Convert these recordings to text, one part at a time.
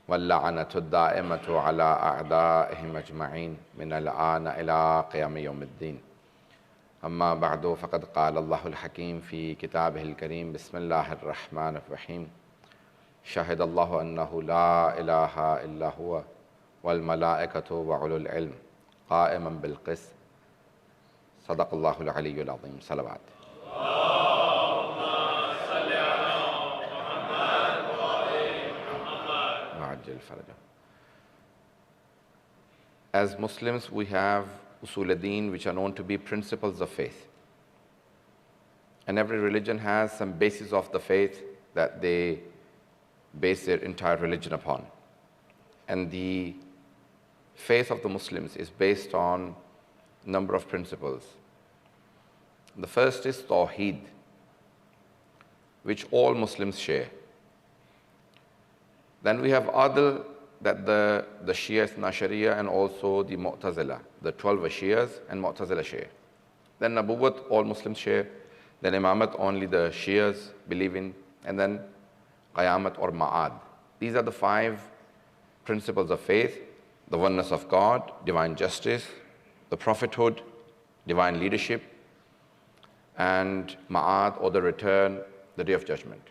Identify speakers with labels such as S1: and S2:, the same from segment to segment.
S1: واللعنة الدائمة على أعدائهم أجمعين من الآن إلى قيام يوم الدين. أما بعد فقد قال الله الحكيم في كتابه الكريم بسم الله الرحمن الرحيم شهد الله أنه لا إله إلا هو والملائكة وأولو العلم قائما بالقسط صدق الله العلي العظيم. صلوات. As Muslims, we have usul ad-din, which are known to be principles of faith. And every religion has some basis of the faith that they base their entire religion upon. And the faith of the Muslims is based on a number of principles. The first is Tawheed, which all Muslims share. Then we have Adl, that the Shia Ithna Sharia and also the Mu'tazila, the 12 Shias and Mu'tazila share. Then Nabuwwat, all Muslims share. Then Imamat, only the Shias believe in. And then Qayamat or Ma'ad. These are the 5 principles of faith: the oneness of God, divine justice, the prophethood, divine leadership, and Ma'ad or the return, the day of judgment.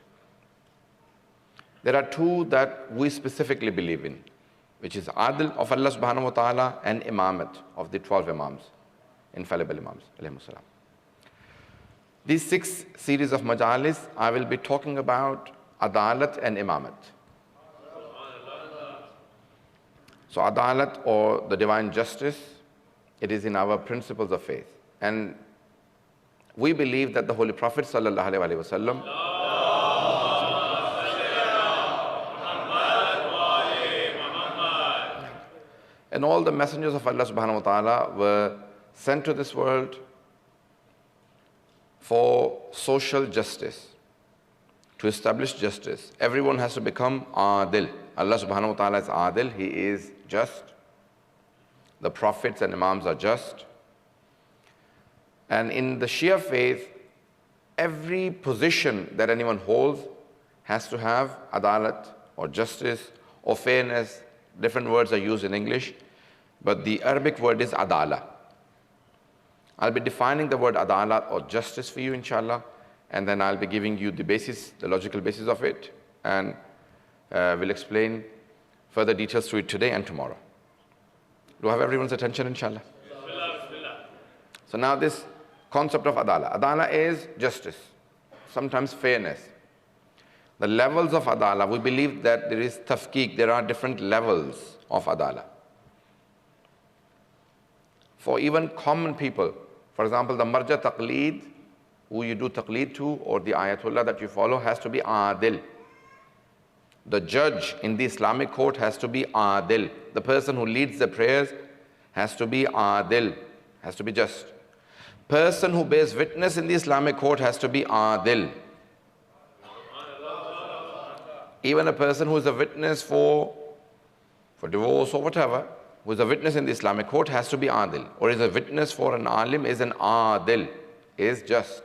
S1: There are 2 that we specifically believe in, which is Adl of Allah subhanahu wa ta'ala and Imamat of the 12 Imams, infallible Imams, alayhimus salam. These 6 series of majalis, I will be talking about Adalat and Imamat. So Adalat or the divine justice, it is in our principles of faith. And we believe that the Holy Prophet sallallahu alaihi wasallam and all the messengers of Allah subhanahu wa ta'ala were sent to this world for social justice, to establish justice. Everyone has to become Adil. Allah subhanahu wa ta'ala is Adil, He is just. The prophets and Imams are just. And in the Shia faith, every position that anyone holds has to have Adalat or justice or fairness. Different words are used in English, but the Arabic word is Adala. I'll be defining the word Adalat or justice for you, inshallah, and then I'll be giving you the basis, the logical basis of it, and we'll explain further details to it today and tomorrow. Do I have everyone's attention, inshallah? So now this concept of Adala. Adala is justice, sometimes fairness. The levels of Adala, we believe that there is tafkeek, there are different levels of Adala. For even common people, for example, the marja taqleed, who you do taqleed to, or the ayatullah that you follow, has to be adil. The judge in the Islamic court has to be adil. The person who leads the prayers has to be adil, has to be just. Person who bears witness in the Islamic court has to be adil. Even a person who is a witness for divorce or whatever, who is a witness in the Islamic court has to be adil. Or is a witness for an alim is an adil, is just.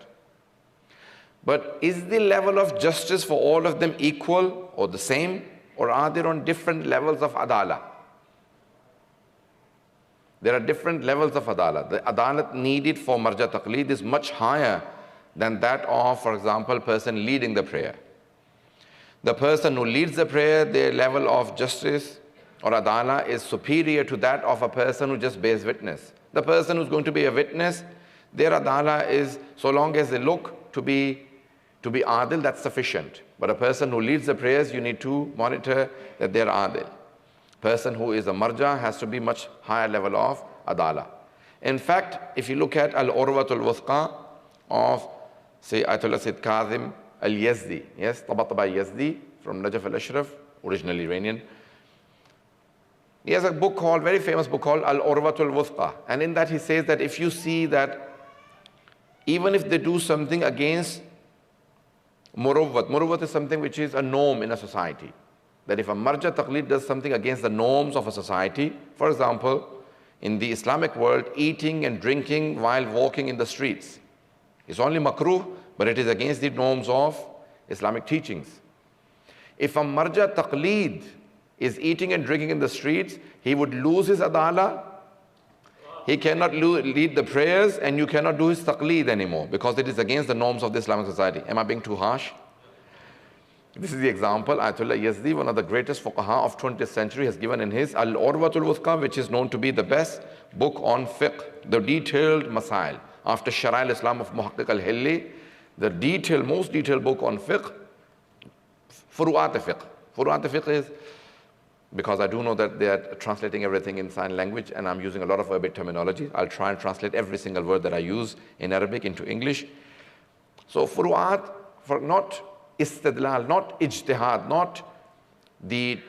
S1: But is the level of justice for all of them equal or the same? Or are there on different levels of adala? There are different levels of adala. The adalat needed for marja taqleed is much higher than that of, for example, person leading the prayer. The person who leads the prayer, their level of justice or adala is superior to that of a person who just bears witness. The person who's going to be a witness, their adala is, so long as they look to be adil, that's sufficient. But a person who leads the prayers, you need to monitor that they're adil. Person who is a marja has to be much higher level of adala. In fact, if you look at Al-Urwatul Wuthqa of, say, Ayatollah Sayyid Kazim Al-Yazdi, yes, Tabatabai Yazdi from Najaf al-Ashraf, originally Iranian. He has a book called, very famous book called Al-Urwatul Wuthqa. And in that he says that if you see that even if they do something against Muruvvat is something which is a norm in a society. That if a marja taqleed does something against the norms of a society, for example, in the Islamic world, eating and drinking while walking in the streets is only makruh, but it is against the norms of Islamic teachings. If a marja taqleed is eating and drinking in the streets, he would lose his adala. He cannot lead the prayers, and you cannot do his taqleed anymore because it is against the norms of the Islamic society. Am I being too harsh? This is the example Ayatollah Yazdi, one of the greatest fuqaha of 20th century, has given in his Al-Urwatul Wuthqa, which is known to be the best book on fiqh, the detailed masail. After Shara al-Islam of Muhaqqiq al-Hilli, the most detailed book on fiqh, Furu'at fiqh. Furu'at fiqh is, because I do know that they are translating everything in sign language and I'm using a lot of Arabic terminology. I'll try and translate every single word that I use in Arabic into English. So Furu'at, for not istidlal, not ijtihad, not the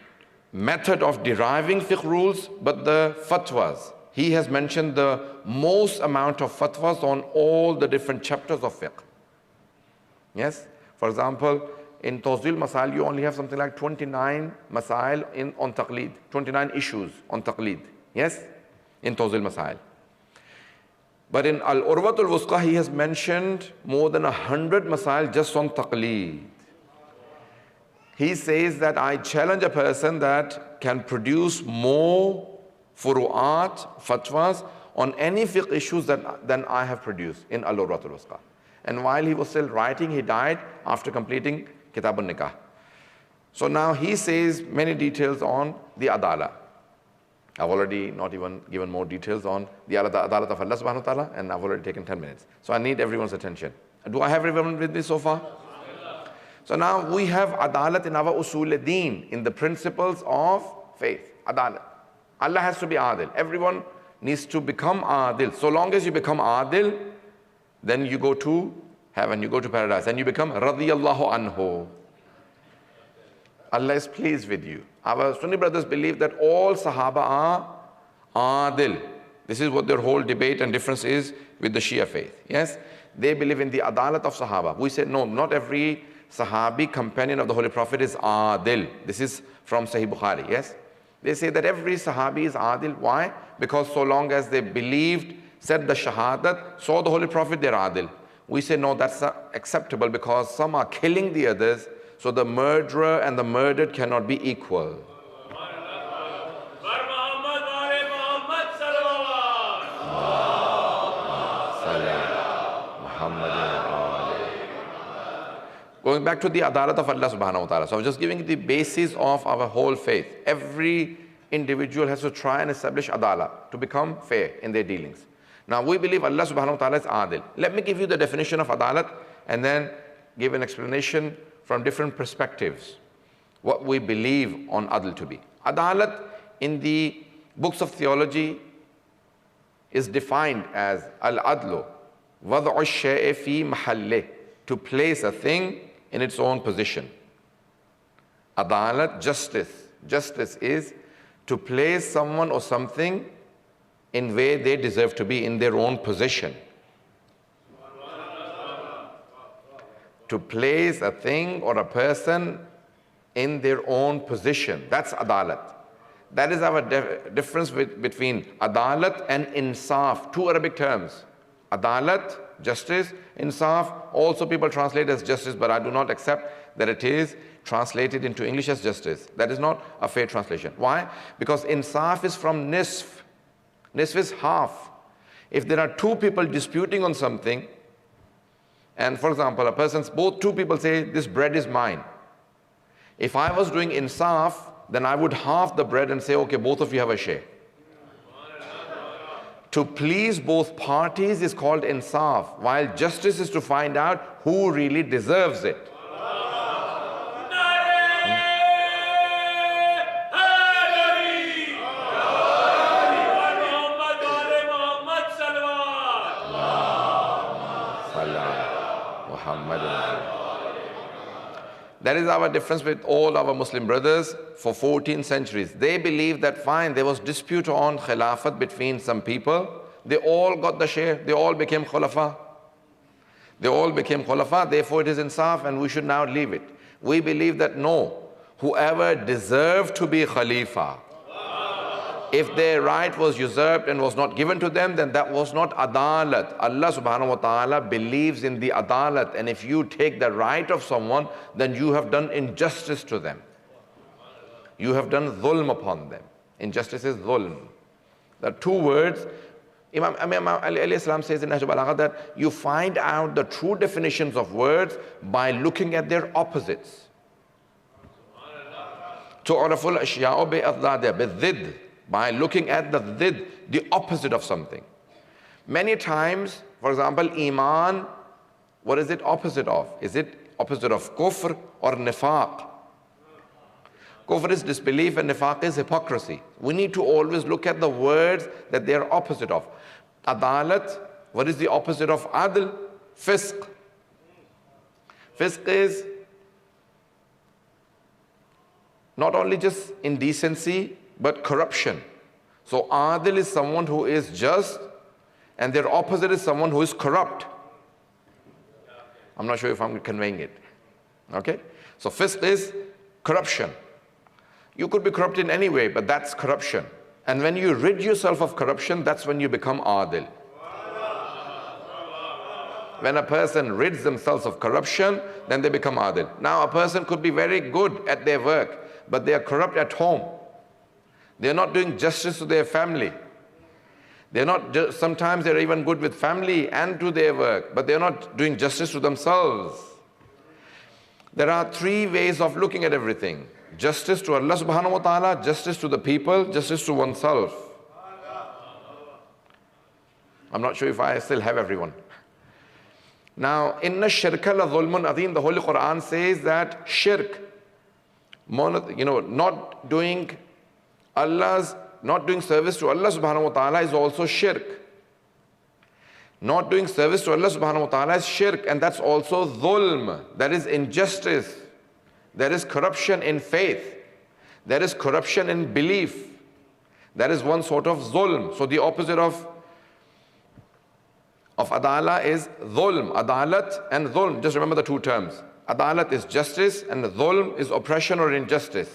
S1: method of deriving fiqh rules, but the fatwas. He has mentioned the most amount of fatwas on all the different chapters of fiqh. Yes? For example, in Tawzil Masail, you only have something like 29 masail on taqleed, 29 issues on taqleed. Yes? In Tawzil Masail. But in Al-Urwatul Wuthqa, he has mentioned more than 100 masail just on taqleed. He says that I challenge a person that can produce more furu'at, fatwas on any fiqh issues than I have produced in Al-Urwatul Wuthqa. And while he was still writing, he died after completing Kitab al-Nikah. So now he says many details on the adala. I've already not even given more details on the adalat of Allah subhanahu wa ta'ala, and I've already taken 10 minutes. So I need everyone's attention. Do I have everyone with me so far? So now we have adalat in our usul al-deen, in the principles of faith. Adalat. Allah has to be adil. Everyone needs to become adil. So long as you become adil, then you go to heaven, you go to paradise, and you become radiyallahu anhu. Allah is pleased with you. Our Sunni brothers believe that all Sahaba are adil. This is what their whole debate and difference is with the Shia faith. Yes? They believe in the adalat of Sahaba. We say, no, not every Sahabi, companion of the Holy Prophet, is adil. This is from Sahih Bukhari. Yes? They say that every Sahabi is adil. Why? Because so long as they believed, said the shahadat, saw the Holy Prophet, they're adil. We say, no, that's not acceptable because some are killing the others, so the murderer and the murdered cannot be equal. Going back to the adalat of Allah subhanahu wa ta'ala. So I was just giving the basis of our whole faith. Every individual has to try and establish adalah to become fair in their dealings. Now we believe Allah subhanahu wa ta'ala is adil. Let me give you the definition of adalat and then give an explanation from different perspectives what we believe on adl to be. Adalat in the books of theology is defined as al-adlu wad'u ash-shay'i fi mahallih, to place a thing in its own position. Adalat, justice. Justice is to place someone or something in where they deserve to be, in their own position. To place a thing or a person in their own position. That's adalat. That is our difference between adalat and insaf, two Arabic terms. Adalat, justice, insaf, also people translate as justice, but I do not accept that it is translated into English as justice. That is not a fair translation. Why? Because insaf is from nisf. Nisf is half. If there are two people disputing on something, and for example, both two people say, this bread is mine. If I was doing insaf, then I would half the bread and say, okay, both of you have a share. To please both parties is called insaf, while justice is to find out who really deserves it. That is our difference with all our Muslim brothers for 14 centuries. They believe that fine, there was dispute on khilafat between some people. They all got the share. They all became khulafa. They all became khulafa. Therefore, it is insaf and we should now leave it. We believe that no, whoever deserved to be khalifa, if their right was usurped and was not given to them, then that was not adalat. Allah subhanahu wa ta'ala believes in the adalat, and if you take the right of someone, then you have done injustice to them. You have done dhulm upon them. Injustice is dhulm. There are two words. Imam Ali alayhi salam says in Nahj al-Balagha that you find out the true definitions of words by looking at their opposites. تُعْرَفُ الْأَشْيَاءُ بِأَضْدَادِهَا بِالضِّدِّ, by looking at the ضد, the opposite of something. Many times, for example, iman, what is it opposite of? Is it opposite of kufr or nifaq? Kufr is disbelief and nifaq is hypocrisy. We need to always look at the words that they are opposite of. Adalat, what is the opposite of adl? Fisq. Fisq is not only just indecency, but corruption. So adil is someone who is just, and their opposite is someone who is corrupt. I'm not sure if I'm conveying it. Okay? So fisq is corruption. You could be corrupt in any way, but that's corruption. And when you rid yourself of corruption, that's when you become adil. When a person rids themselves of corruption, then they become adil. Now a person could be very good at their work, but they are corrupt at home. They are not doing justice to their family. They're not, sometimes they're even good with family and to their work, but they're not doing justice to themselves. There are three ways of looking at everything. Justice to Allah subhanahu wa ta'ala, justice to the people, justice to oneself. I'm not sure if I still have everyone. Now, inna shirka la dhulmun adhim, the Holy Quran says that shirk, not doing service to Allah subhanahu wa ta'ala is also shirk. Not doing service to Allah subhanahu wa ta'ala is shirk, and that's also dhulm. That is injustice. There is corruption in faith. There is corruption in belief. That is one sort of dhulm. So the opposite of adala is dhulm. Adalat and dhulm. Just remember the two terms. Adalat is justice and dhulm is oppression or injustice.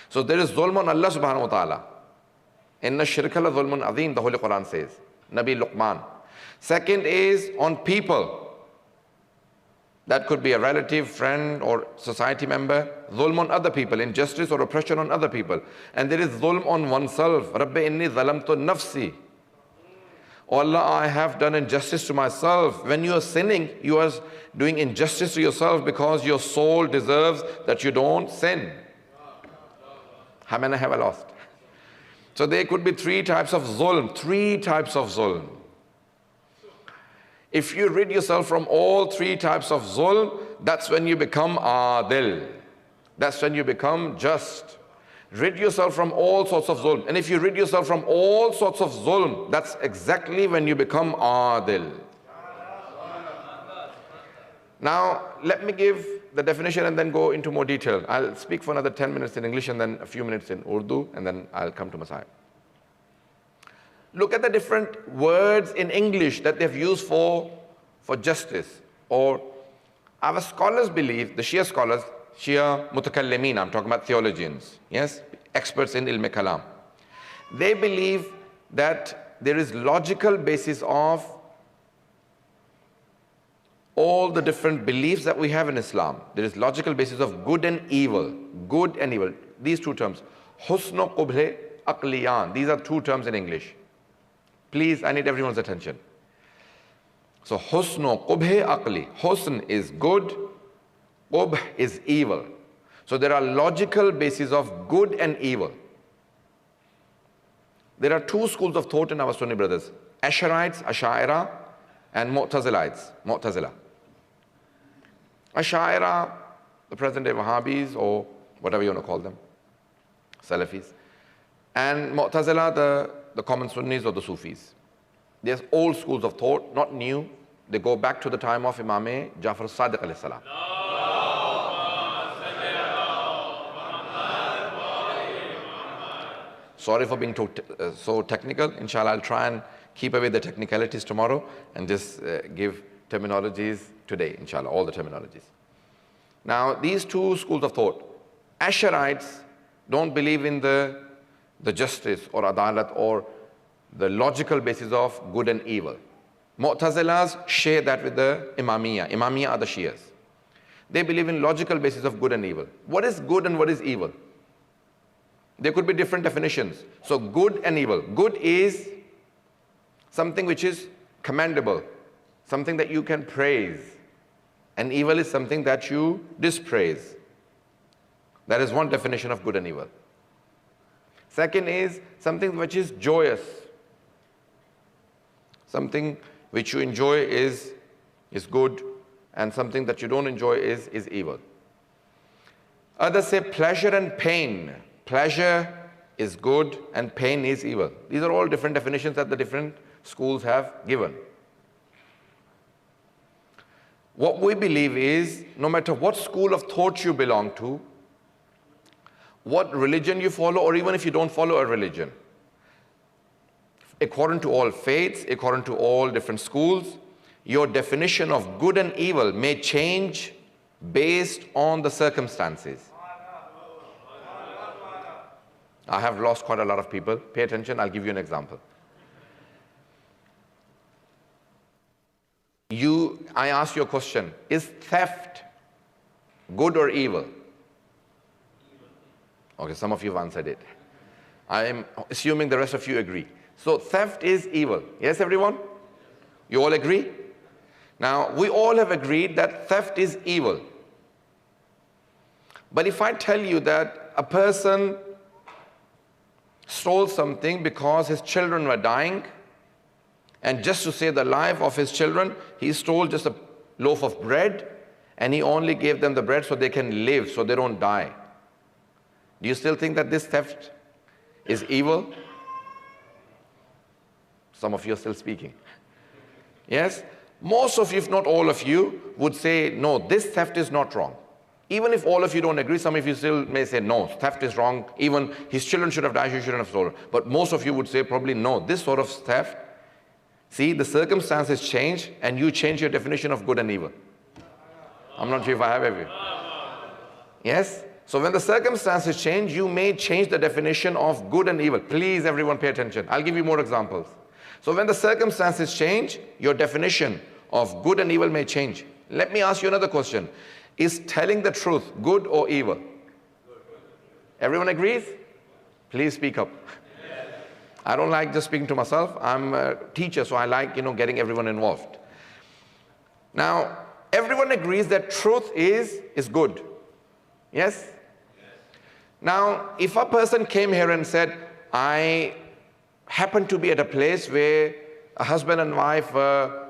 S1: So there is dhulm on Allah subhanahu wa ta'ala. Inna shirka la dhulmun adhim, the Holy Quran says. Nabi Luqman. Second is on people. That could be a relative, friend, or society member. Dhulm on other people, injustice or oppression on other people. And there is dhulm on oneself. Rabbi inni zalamtu nafsi. Oh Allah, I have done injustice to myself. When you are sinning, you are doing injustice to yourself because your soul deserves that you don't sin. How many have I lost? So there could be three types of zulm. Three types of zulm. If you rid yourself from all three types of zulm, that's when you become adil. That's when you become just. Rid yourself from all sorts of zulm. And if you rid yourself from all sorts of zulm, that's exactly when you become adil. Now, let me give the definition and then go into more detail. I'll speak for another 10 minutes in English and then a few minutes in Urdu, and then I'll come to Masai. Look at the different words in English that they've used for justice. Or our scholars believe, the Shia scholars, Shia mutakallimin, I'm talking about theologians, yes, experts in ilm kalam. They believe that there is logical basis of all the different beliefs that we have in Islam. There is logical basis of good and evil. Good and evil. These two terms. Husn qubh aqliyan. These are two terms in English. Please, I need everyone's attention. So, husn qubh aqli. Husn is good, qubh is evil. So there are logical bases of good and evil. There are two schools of thought in our Sunni brothers. Asharites, Ashaira, and Mu'tazilites, Mu'tazila. Ashaira, the present day Wahhabis, or whatever you want to call them, Salafis. And Mu'tazila, the common Sunnis or the Sufis. There's old schools of thought, not new. They go back to the time of Imam Jafar Sadiq alayhi salam. Sorry for being so technical. Inshallah, I'll try and keep away the technicalities tomorrow and just give terminologies today, inshallah, all the terminologies. Now, these two schools of thought, Asharites don't believe in the justice or adalat or the logical basis of good and evil. Mu'tazilas share that with the Imamiyya. Imamiyya are the Shias. They believe in logical basis of good and evil. What is good and what is evil? There could be different definitions. So good and evil. Good is something which is commendable, something that you can praise. And evil is something that you dispraise. That is one definition of good and evil. Second is something which is joyous. Something which you enjoy is good, and something that you don't enjoy is evil. Others say pleasure and pain. Pleasure is good and pain is evil. These are all different definitions that the different schools have given. What we believe is, no matter what school of thought you belong to, what religion you follow, or even if you don't follow a religion, according to all faiths, according to all different schools, your definition of good and evil may change based on the circumstances. I have lost quite a lot of people. Pay attention, I'll give you an example. I ask you a question. Is theft good or evil? Okay, some of you have answered it. I am assuming the rest of you agree. So theft is evil. Yes, everyone? You all agree? Now, we all have agreed that theft is evil. But if I tell you that a person stole something because his children were dying, and just to save the life of his children, he stole just a loaf of bread, and he only gave them the bread so they can live, so they don't die. Do you still think that this theft is evil? Some of you are still speaking. Yes? Most of you, if not all of you, would say, no, this theft is not wrong. Even if all of you don't agree, some of you still may say, no, theft is wrong. Even his children should have died, he shouldn't have stolen. But most of you would say, probably, no, this sort of theft, see, the circumstances change, and you change your definition of good and evil. I'm not sure if I have every. Yes? So when the circumstances change, you may change the definition of good and evil. Please, everyone, pay attention. I'll give you more examples. So when the circumstances change, your definition of good and evil may change. Let me ask you another question. Is telling the truth good or evil? Everyone agrees? Please speak up. I don't like just speaking to myself. I'm a teacher, so I like, getting everyone involved. Now, everyone agrees that truth is good. Yes? Now, if a person came here and said, I happen to be at a place where a husband and wife were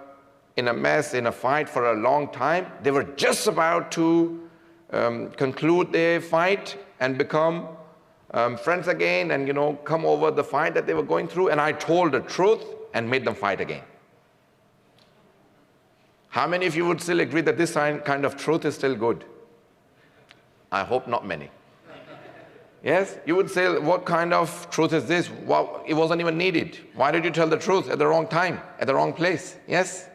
S1: in a mess, in a fight for a long time, they were just about to conclude their fight and become friends again and, come over the fight that they were going through, and I told the truth and made them fight again. How many of you would still agree that this kind of truth is still good? I hope not many. Yes? You would say, what kind of truth is this? Well, it wasn't even needed. Why did you tell the truth at the wrong time, at the wrong place? Yes?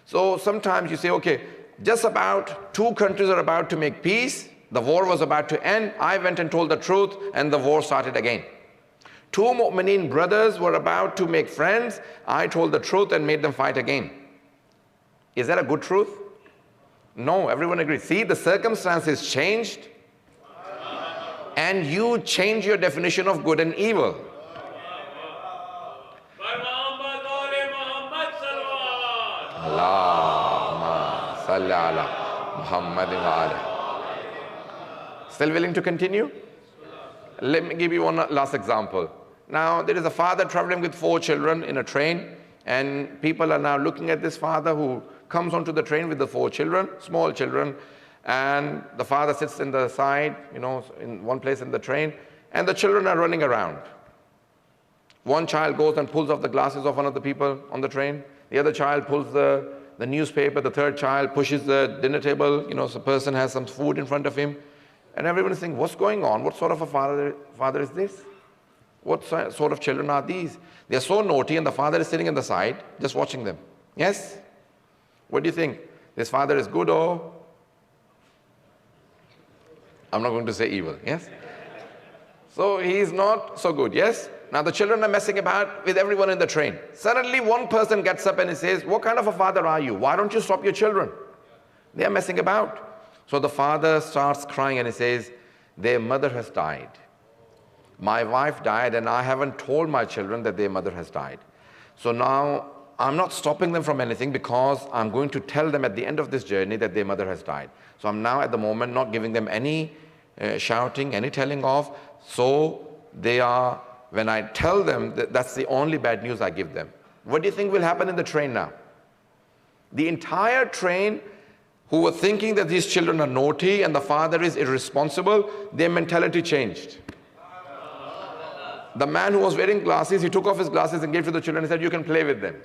S1: So sometimes you say, okay, just about 2 countries are about to make peace. The war was about to end. I went and told the truth, and the war started again. 2 Mu'mineen brothers were about to make friends. I told the truth and made them fight again. Is that a good truth? No, everyone agrees. See, the circumstances changed, and you change your definition of good and evil. Allahumma salli ala Muhammadin wa alihi. Still willing to continue? Let me give you one last example. Now, there is a father traveling with 4 children in a train, and people are now looking at this father who comes onto the train with the 4 children, small children, and the father sits in the side, in one place in the train, and the children are running around. One child goes and pulls off the glasses of one of the people on the train. The other child pulls the newspaper. The third child pushes the dinner table. So the person has some food in front of him. And everyone is saying, what's going on? What sort of a father is this? What sort of children are these? They're so naughty, and the father is sitting on the side, just watching them. Yes? What do you think? This father is good or? I'm not going to say evil. Yes? So he's not so good. Yes? Now the children are messing about with everyone in the train. Suddenly one person gets up and he says, what kind of a father are you? Why don't you stop your children? They are messing about. So the father starts crying and he says, their mother has died. My wife died and I haven't told my children that their mother has died. So now I'm not stopping them from anything because I'm going to tell them at the end of this journey that their mother has died. So I'm now at the moment not giving them any shouting, any telling off. So they are, when I tell them, that's the only bad news I give them. What do you think will happen in the train now? The entire train who were thinking that these children are naughty and the father is irresponsible, their mentality changed. The man who was wearing glasses, he took off his glasses and gave to the children and said, you can play with them.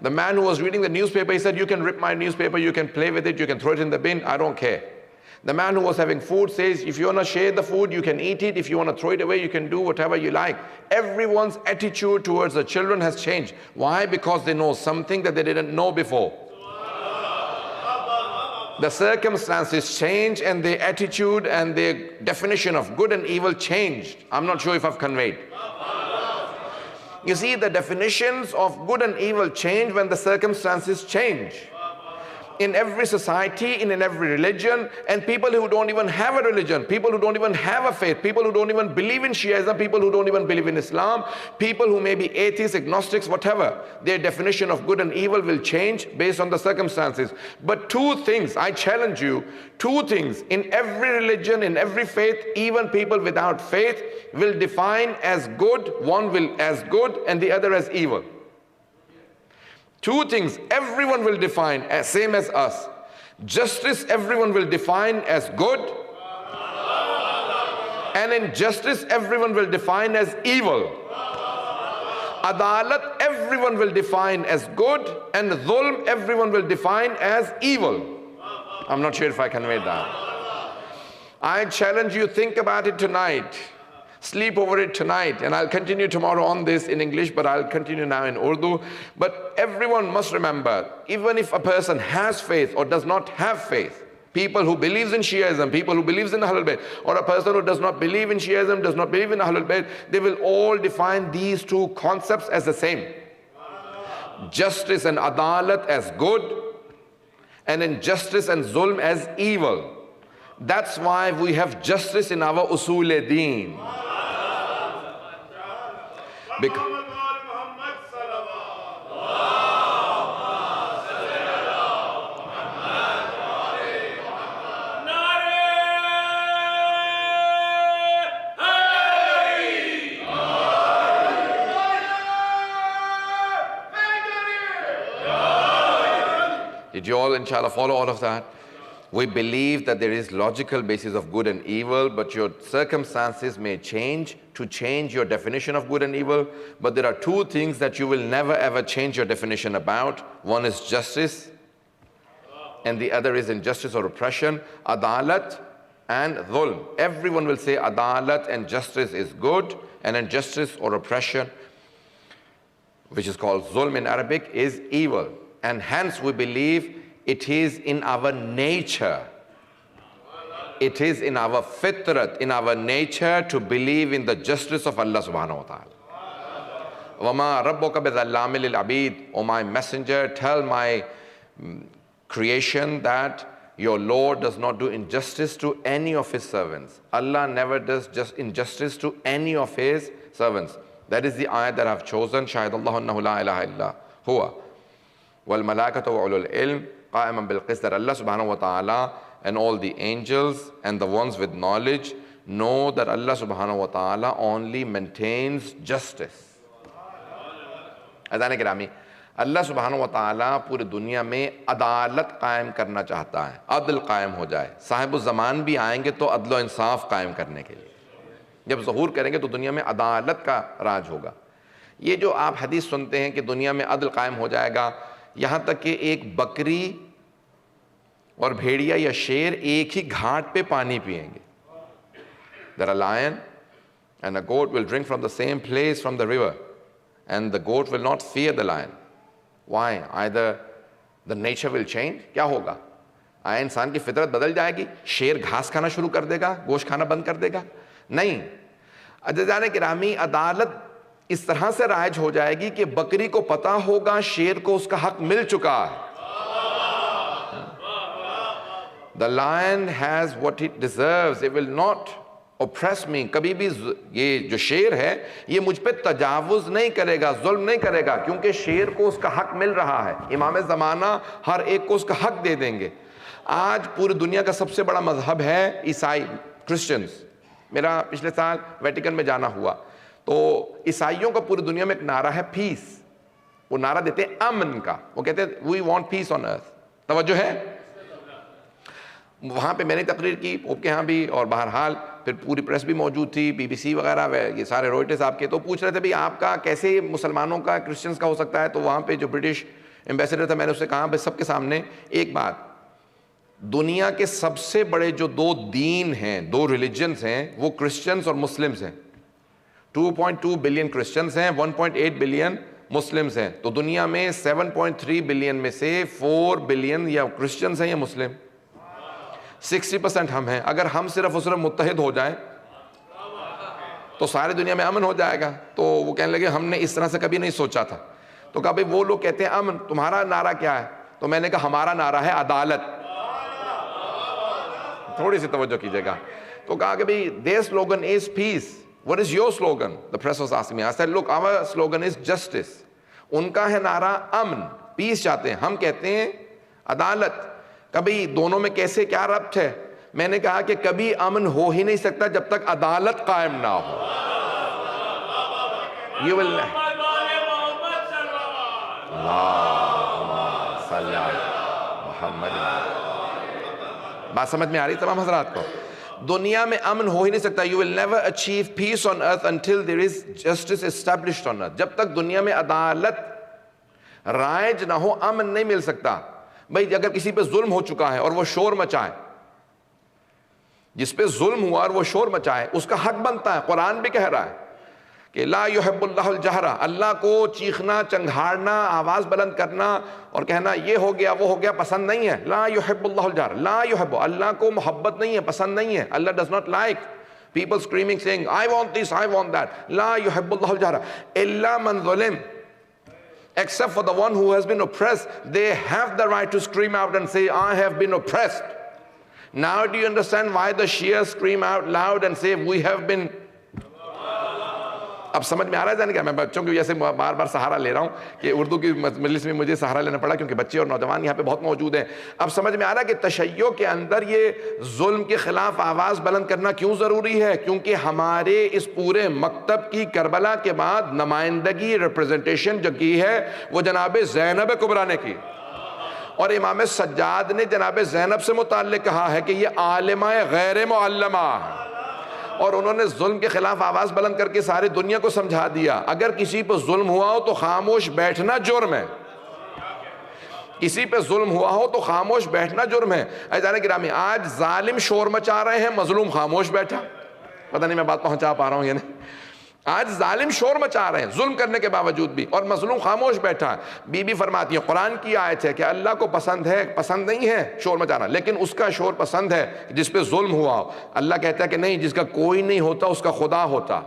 S1: The man who was reading the newspaper, he said, you can rip my newspaper, you can play with it, you can throw it in the bin, I don't care. The man who was having food says, if you want to share the food, you can eat it. If you want to throw it away, you can do whatever you like. Everyone's attitude towards the children has changed. Why? Because they know something that they didn't know before. The circumstances change and their attitude and their definition of good and evil changed. I'm not sure if I've conveyed. You see, the definitions of good and evil change when the circumstances change. In every society, in every religion, and people who don't even have a religion, people who don't even have a faith, people who don't even believe in Shiaism, people who don't even believe in Islam, people who may be atheists, agnostics, whatever, their definition of good and evil will change based on the circumstances. But two things, I challenge you, two things in every religion, in every faith, even people without faith will define as good, one will as good and the other as evil. Two things everyone will define as same as us. Justice everyone will define as good, and injustice everyone will define as evil. Adalat everyone will define as good, and dhulm everyone will define as evil. I'm not sure if I conveyed that. I challenge you, think about it tonight. Sleep over it tonight, and I'll continue tomorrow on this in English, but I'll continue now in Urdu. But everyone must remember, even if a person has faith or does not have faith, people who believes in Shiaism, people who believes in Ahlul Bayt, or a person who does not believe in Shiaism, does not believe in Ahlul Bayt, they will all define these two concepts as the same. Justice and adalat as good, and injustice and zulm as evil. That's why we have justice in our usul-e-deen. Did you all, inshallah, follow all of that? We believe that there is logical basis of good and evil, but your circumstances may change to change your definition of good and evil. But there are two things that you will never ever change your definition about. One is justice, and the other is injustice or oppression. Adalat and dhulm. Everyone will say adalat and justice is good, and injustice or oppression, which is called zulm in Arabic, is evil. And hence we believe it is in our nature, it is in our fitrat, in our nature to believe in the justice of Allah subhanahu wa ta'ala. وَمَا رَبُّكَ بِظَلَّامٍ لِلْعَبِيدِ, O my messenger, tell my creation that your Lord does not do injustice to any of his servants. Allah never does just injustice to any of his servants. That is the ayat that I've chosen. شَهِدَ اللَّهُ أَنَّهُ لَا إِلَهَ إِلَّا هُوَ وَالْمَلَائِكَةُ وَأُولُو الْعِلْمِ قَائِمًا بِالْقِسْطِ, that Allah subhanahu wa ta'ala and all the angels and the ones with knowledge know that Allah subhanahu wa ta'ala only maintains justice. Azan Kirami, Allah subhanahu wa ta'ala पूरी दुनिया में अदालत कायम करना चाहता है, अदल कायम हो जाए. साहिब ज़मान भी आएंगे तो अदल इंसाफ कायम करने के लिए. जब ज़हूर करेंगे तो दुनिया में अदालत का राज होगा. ये जो आप हदीस सुनते हैं कि दुनिया में अदल कायम हो जाएगा, यहाँ तक कि एक बकरी और भेड़िया या शेर एक ही घाट पे पानी पिएंगे. There a lion and a goat will drink from the same place from the river, and the goat will not fear the lion. Why? Either the nature will change. क्या होगा? आया इंसान की फितरत बदल जाएगी, शेर घास खाना शुरू कर देगा, गोश्त खाना बंद कर देगा? नहीं. अज़ीज़ान किरामी, अदालत इस तरह से राइज हो जाएगी कि बकरी को पता होगा शेर को उसका हक मिल चुका है. The lion has what it deserves. It will not oppress me, کبھی بھی یہ جو شیر ہے یہ مجھ پہ تجاوز نہیں کرے گا, ظلم نہیں کرے گا, کیونکہ شیر کو اس کا حق مل رہا ہے. امام زمانہ ہر ایک کو اس کا حق دے دیں گے. آج پوری دنیا کا سب سے بڑا مذہب ہے عیسائی, کرسچنز. میرا پچھلے سال ویٹیکن میں جانا ہوا, تو عیسائیوں کا پوری دنیا میں ایک نعرہ ہے پیس. وہ نعرہ دیتے ہیں امن کا, وہ کہتے ہیں وی وانٹ پیس آن ارتھ. توجہ ہے؟ وہاں پہ میں نے تقریر کی, پوپ کے ہاں بھی, اور بہرحال پھر پوری پریس بھی موجود تھی, بی بی سی وغیرہ, یہ سارے روئٹرز آپ کے. تو پوچھ رہے تھے بھئی آپ کا کیسے مسلمانوں کا کرسچنز کا ہو سکتا ہے. تو وہاں پہ جو برٹش ایمبیسڈر تھا, میں نے اس سے کہا بھئی سب کے سامنے ایک بات, دنیا کے سب سے بڑے جو دو دین ہیں, دو ریلیجنز ہیں, وہ کرسچنز اور مسلمز ہیں. 2.2 بلین کرسچنز ہیں, 1.8 بلین مسلمز ہیں. تو دنیا میں 7.3 بلین میں سے 4 بلین یا کرسچنز ہیں یا مسلم. 60% ہم ہیں. اگر ہم صرف اور صرف متحد ہو جائیں تو ساری دنیا میں امن ہو جائے گا. تو وہ کہنے لگے ہم نے اس طرح سے کبھی نہیں سوچا تھا. تو کہا بھئی وہ لوگ کہتے ہیں امن, تمہارا نعرہ کیا ہے؟ تو میں نے کہا ہمارا نعرہ ہے عدالت. تھوڑی سی توجہ کیجئے گا. تو کہا کہ بھئی their slogan is peace. What is your slogan? The press was asking me. I said, look, our slogan is justice. ان کا ہے نعرہ امن, پیس چاہتے ہیں. ہم کہتے ہیں عدالت. کبھی دونوں میں کیسے کیا ربط ہے؟ میں نے کہا کہ کبھی امن ہو ہی نہیں سکتا جب تک عدالت قائم نہ ہو. You will بات سمجھ میں آ رہی تمام حضرات کو؟ دنیا میں امن ہو ہی نہیں سکتا. You will never achieve peace on earth until there is justice established on earth. جب تک دنیا میں عدالت رائج نہ ہو امن نہیں مل سکتا. بھئی اگر کسی پہ ظلم ہو چکا ہے اور وہ شور مچائے, جس پہ ظلم ہوا اور وہ شور مچائے, اس کا حق بنتا ہے. قرآن بھی کہہ رہا ہے کہ لا یحب اللہ الجہر, اللہ کو چیخنا, چنگھاڑنا, آواز بلند کرنا اور کہنا یہ ہو گیا وہ ہو گیا پسند نہیں ہے. لا یحب اللہ الجہر, لا یحب, اللہ کو محبت نہیں ہے, پسند نہیں ہے. اللہ does not like people screaming saying I want this, I want that. لا یحب اللہ الجہر الا من ظلم, except for the one who has been oppressed. They have the right to scream out and say I have been oppressed. Now do you understand why the Shias scream out loud and say we have been. اب سمجھ میں آ رہا ہے جانے کیا؟ میں بچوں کی وجہ سے بار بار سہارا لے رہا ہوں کہ اردو کی مجلس میں مجھے سہارا لینا پڑا کیونکہ بچے اور نوجوان یہاں پہ بہت موجود ہیں. اب سمجھ میں آ رہا ہے کہ تشیع کے اندر یہ ظلم کے خلاف آواز بلند کرنا کیوں ضروری ہے؟ کیونکہ ہمارے اس پورے مکتب کی کربلا کے بعد نمائندگی, ریپریزنٹیشن جو کی ہے وہ جناب زینب کبریٰ نے کی. اور امام سجاد نے جناب زینب سے متعلق کہا ہے کہ یہ عالمہ غیر معلمہ ہے, اور انہوں نے ظلم کے خلاف آواز بلند کر کے ساری دنیا کو سمجھا دیا. اگر کسی پہ ظلم ہوا ہو تو خاموش بیٹھنا جرم ہے. کسی پہ ظلم ہوا ہو تو خاموش بیٹھنا جرم ہے. عزیزان گرامی, آج ظالم شور مچا رہے ہیں, مظلوم خاموش بیٹھا. پتہ نہیں میں بات پہنچا پا رہا ہوں یا نہیں. آج ظالم شور مچا رہے ہیں ظلم کرنے کے باوجود بھی, اور مظلوم خاموش بیٹھا ہے. بی بی فرماتی ہے, قرآن کی آیت ہے کہ اللہ کو پسند ہے, پسند نہیں ہے شور مچانا, لیکن اس کا شور پسند ہے جس پہ ظلم ہوا ہو. اللہ کہتا ہے کہ نہیں, جس کا کوئی نہیں ہوتا اس کا خدا ہوتا.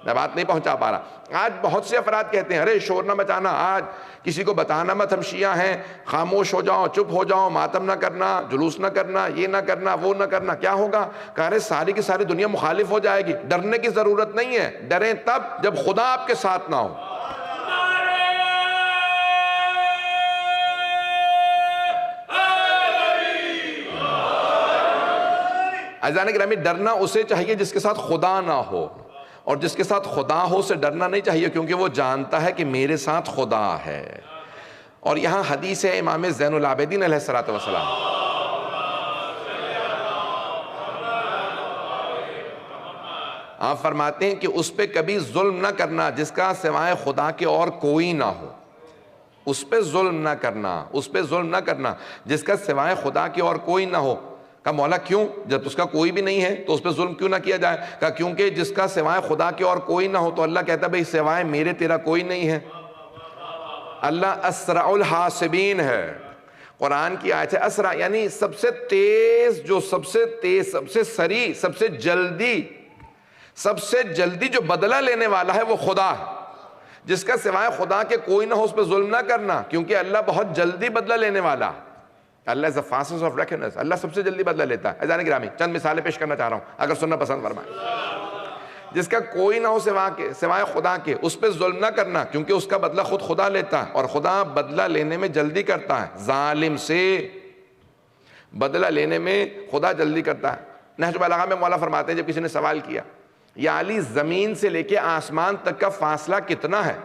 S1: میں بات نہیں پہنچا پا رہا. آج بہت سے افراد کہتے ہیں ارے شور نہ مچانا, آج کسی کو بتانا مت ہم شیعہ ہیں, خاموش ہو جاؤ, چپ ہو جاؤ, ماتم نہ کرنا, جلوس نہ کرنا, یہ نہ کرنا, وہ نہ کرنا. کیا ہوگا؟ کہہ رہے ساری کی ساری دنیا مخالف ہو جائے گی. ڈرنے کی ضرورت نہیں ہے, ڈریں تب جب خدا آپ کے ساتھ نہ ہو. عزیزان گرامی, ڈرنا اسے چاہیے جس کے ساتھ خدا نہ ہو, اور جس کے ساتھ خدا ہو سے ڈرنا نہیں چاہیے, کیونکہ وہ جانتا ہے کہ میرے ساتھ خدا ہے. اور یہاں حدیث ہے امام زین العابدین علیہ السلام, آپ فرماتے ہیں کہ اس پہ کبھی ظلم نہ کرنا جس کا سوائے خدا کے اور کوئی نہ ہو. اس پہ ظلم نہ کرنا, اس پہ ظلم نہ کرنا جس کا سوائے خدا کے اور کوئی نہ ہو. کہا مولا کیوں؟ جب اس کا کوئی بھی نہیں ہے تو اس پہ ظلم کیوں نہ کیا جائے؟ کہا کیونکہ جس کا سوائے خدا کے اور کوئی نہ ہو تو اللہ کہتا ہے بھئی سوائے میرے تیرا کوئی نہیں ہے. اللہ اسرع الحاسبین ہے. قرآن کی آیت ہے اسرع, یعنی سب سے تیز, جو سب سے تیز, سب سے سریع, سب سے جلدی جو بدلہ لینے والا ہے وہ خدا ہے. جس کا سوائے خدا کے کوئی نہ ہو اس پہ ظلم نہ کرنا, کیونکہ اللہ بہت جلدی بدلہ لینے والا. اللہ از the fastest of reckoners. اللہ سب سے جلدی بدلہ لیتا ہے. عزیزان گرامی چند مثالیں پیش کرنا چاہ رہا ہوں اگر سننا پسند فرمائیں. جس کا کوئی نہ ہو سوائے خدا کے، اس پہ ظلم نہ کرنا کیونکہ اس کا بدلہ خود خدا لیتا ہے اور خدا بدلہ لینے میں جلدی کرتا ہے. ظالم سے بدلہ لینے میں خدا جلدی کرتا ہے. نہج البلاغہ میں مولا فرماتے ہیں جب کسی نے سوال کیا یا علی زمین سے لے کے آسمان تک کا فاصلہ کتنا ہے؟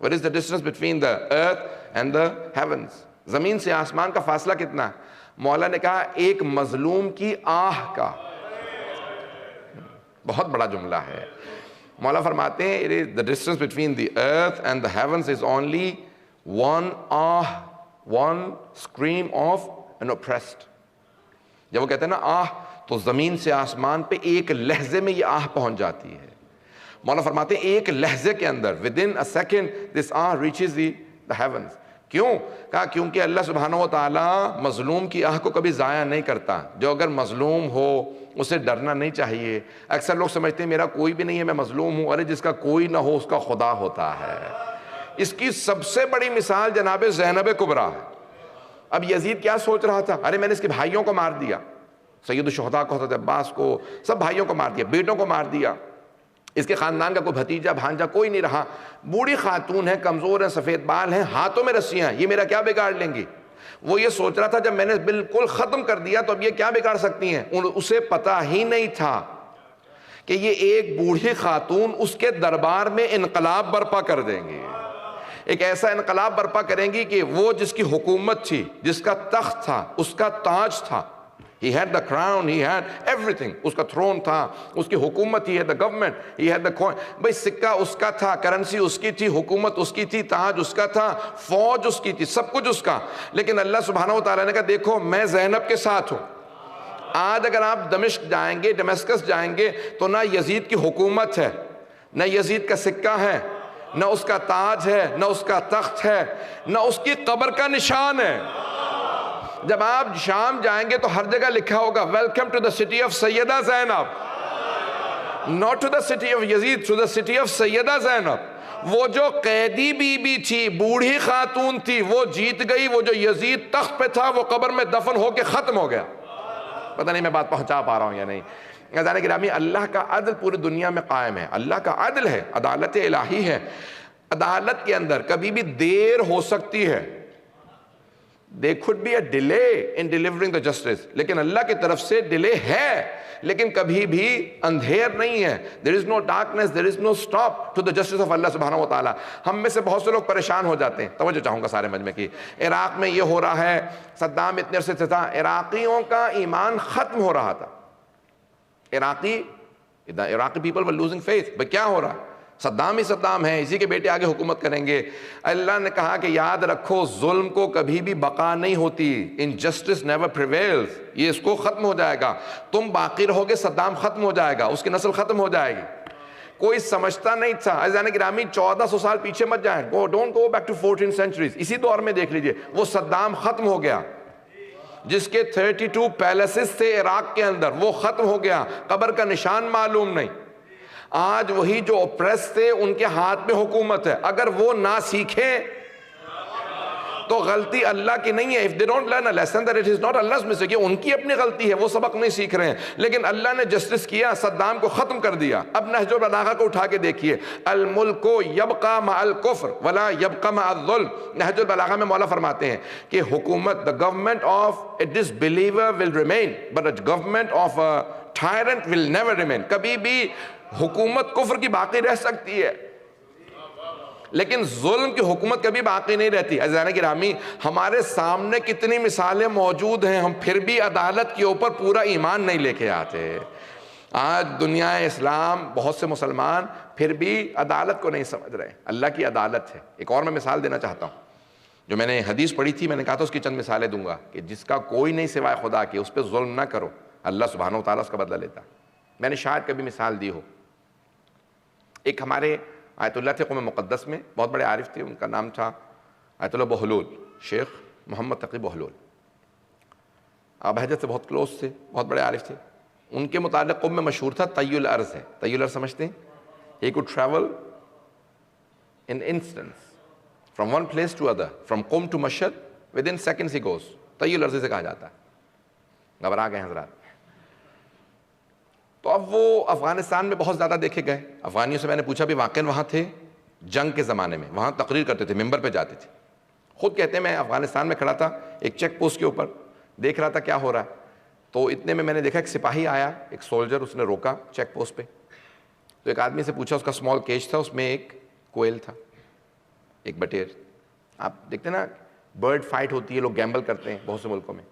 S1: What is the distance between the earth and the heavens? زمین سے آسمان کا فاصلہ کتنا ہے؟ مولا نے کہا ایک مظلوم کی آہ کا. بہت بڑا جملہ ہے. مولا فرماتے ہیں it is the distance between the earth and the heavens is only one ah, one scream of an oppressed. جب وہ کہتے ہیں نا آہ تو زمین سے آسمان پہ ایک لحظے میں یہ آہ پہنچ جاتی ہے. مولا فرماتے ہیں ایک لحظے کے اندر within a second this ah reaches the heavens. کیوں؟ کہا کیونکہ اللہ سبحانہ و تعالیٰ مظلوم کی آہ کو کبھی ضائع نہیں کرتا. جو اگر مظلوم ہو اسے ڈرنا نہیں چاہیے. اکثر لوگ سمجھتے ہیں میرا کوئی بھی نہیں ہے میں مظلوم ہوں. ارے جس کا کوئی نہ ہو اس کا خدا ہوتا ہے. اس کی سب سے بڑی مثال جناب زینب کبریٰ ہے. اب یزید کیا سوچ رہا تھا؟ ارے میں نے اس کے بھائیوں کو مار دیا، سید الشہداء کو، حضرت عباس کو، سب بھائیوں کو مار دیا، بیٹوں کو مار دیا، اس کے خاندان کا کوئی بھتیجا بھانجا کوئی نہیں رہا. بوڑھی خاتون ہے، کمزور ہیں، سفید بال ہیں، ہاتھوں میں رسیاں ہیں، یہ میرا کیا بگاڑ لیں گی؟ وہ یہ سوچ رہا تھا جب میں نے بالکل ختم کر دیا تو اب یہ کیا بگاڑ سکتی ہیں؟ اسے پتہ ہی نہیں تھا کہ یہ ایک بوڑھی خاتون اس کے دربار میں انقلاب برپا کر دیں گی. ایک ایسا انقلاب برپا کریں گی کہ وہ جس کی حکومت تھی، جس کا تخت تھا، اس کا تاج تھا، he had the crown, he had everything. اس کا تھرون تھا، اس کی حکومت، he had the government, he had the coin. بھئی سکہ اس کا تھا، کرنسی اس کی تھی، حکومت اس کی تھی، تاج اس کا تھا، فوج اس کی تھی، سب کچھ اس کا. لیکن اللہ سبحانہ و تعالیٰ نے کہا دیکھو میں زینب کے ساتھ ہوں. آج اگر آپ دمشق جائیں گے، ڈیمسکس جائیں گے تو نہ یزید کی حکومت ہے، نہ یزید کا سکہ ہے، نہ اس کا تاج ہے، نہ اس کا تخت ہے، نہ اس کی قبر کا نشان ہے. جب آپ شام جائیں گے تو ہر جگہ لکھا ہوگا welcome to the city of Sayyida Zainab, not to the city of Yazid, to the city of سیدہ زینب. وہ جو قیدی بی بی تھی، بوڑھی خاتون تھی، وہ جیت گئی. وہ جو یزید تخت پہ تھا وہ قبر میں دفن ہو کے ختم ہو گیا. پتہ نہیں میں بات پہنچا پا رہا ہوں یا نہیں. عزیزان گرامی اللہ کا عدل پوری دنیا میں قائم ہے. اللہ کا عدل ہے، عدالت الہی ہے. عدالت کے اندر کبھی بھی دیر ہو سکتی ہے. There could be a delay in delivering the justice. لیکن اللہ کی طرف سے ڈیلے ہے لیکن کبھی بھی اندھیر نہیں ہے. There is no darkness, there is no stop to the justice of اللہ سبحانہ و تعالیٰ. ہم میں سے بہت سے لوگ پریشان ہو جاتے ہیں. توجہ چاہوں گا سارے مجمع کی. عراق میں یہ ہو رہا ہے، صدام اتنے عرصے سے تھا، عراقیوں کا ایمان ختم ہو رہا تھا. عراقی people were losing faith. بھئی کیا ہو رہا ہے؟ صدام ہی صدام ہے، اسی کے بیٹے آگے حکومت کریں گے. اللہ نے کہا کہ یاد رکھو ظلم کو کبھی بھی بقا نہیں ہوتی. Injustice never prevails. یہ اس کو ختم ہو جائے گا. تم باقی رہو گے، صدام ختم ہو جائے گا، اس کی نسل ختم ہو جائے گی. کوئی سمجھتا نہیں تھا. عزیزان گرامی 1400 سال پیچھے مت جائیں. Don't go back to 14th centuries. اسی دور میں دیکھ لیجئے وہ صدام ختم ہو گیا جس کے 32 پیلسز تھے عراق کے اندر، وہ ختم ہو گیا. قبر کا نشان معلوم نہیں. آج وہی جو اوپریس تھے ان کے ہاتھ میں حکومت ہے. اگر وہ نہ سیکھیں تو غلطی اللہ کی نہیں ہے. If they don't learn a lesson that it is not Allah's mistake, یہ ان کی اپنی غلطی ہے، وہ سبق نہیں سیکھ رہے ہیں. لیکن اللہ نے جسٹس کیا، صدام کو ختم کر دیا. اب نہج البلاغہ کو اٹھا کے دیکھیے، الملک یبقى مع الکفر ولا يبقى مع الظلم. نہج البلاغہ میں مولا فرماتے ہیں کہ حکومت the government of a disbeliever will remain but a government of a tyrant will never remain. کبھی بھی حکومت کفر کی باقی رہ سکتی ہے لیکن ظلم کی حکومت کبھی باقی نہیں رہتی. عزیزان گرامی ہمارے سامنے کتنی مثالیں موجود ہیں، ہم پھر بھی عدالت کے اوپر پورا ایمان نہیں لے کے آتے. آج دنیا اسلام بہت سے مسلمان پھر بھی عدالت کو نہیں سمجھ رہے. اللہ کی عدالت ہے. ایک اور میں مثال دینا چاہتا ہوں جو میں نے حدیث پڑھی تھی، میں نے کہا تھا اس کی چند مثالیں دوں گا کہ جس کا کوئی نہیں سوائے خدا کے اس پہ ظلم نہ کرو، اللہ سبحانہ و تعالیٰ اس کا بدلہ لیتا. میں نے شاید کبھی مثال دی ہو. ایک ہمارے آیت اللہ تھے قوم مقدس میں، بہت بڑے عارف تھے، ان کا نام تھا آیت اللہ بہلول، شیخ محمد تقی بہلول. آب حجت سے بہت کلوز تھے، بہت بڑے عارف تھے. ان کے متعلق قوم میں مشہور تھا طی الارض ہے. طی الارض سمجھتے ہیں؟ He could travel in instants from one place to other, from Qum to Mashhad, within seconds he goes. طی الارض سے کہا جاتا ہے. گھبرا گئے حضرات. تو اب وہ افغانستان میں بہت زیادہ دیکھے گئے. افغانیوں سے میں نے پوچھا بھی واقعی وہاں تھے جنگ کے زمانے میں, وہاں تقریر کرتے تھے, ممبر پہ جاتے تھے. خود کہتے ہیں میں افغانستان میں کھڑا تھا ایک چیک پوسٹ کے اوپر, دیکھ رہا تھا کیا ہو رہا ہے. تو اتنے میں نے دیکھا ایک سپاہی آیا, ایک سولجر, اس نے روکا چیک پوسٹ پہ. تو ایک آدمی سے پوچھا, اس کا اسمال کیج تھا, اس میں ایک کوئل تھا, ایک بٹیر. آپ دیکھتے ہیں نا برڈ فائٹ ہوتی ہے, لوگ گیمبل کرتے ہیں بہت سے ملکوں میں.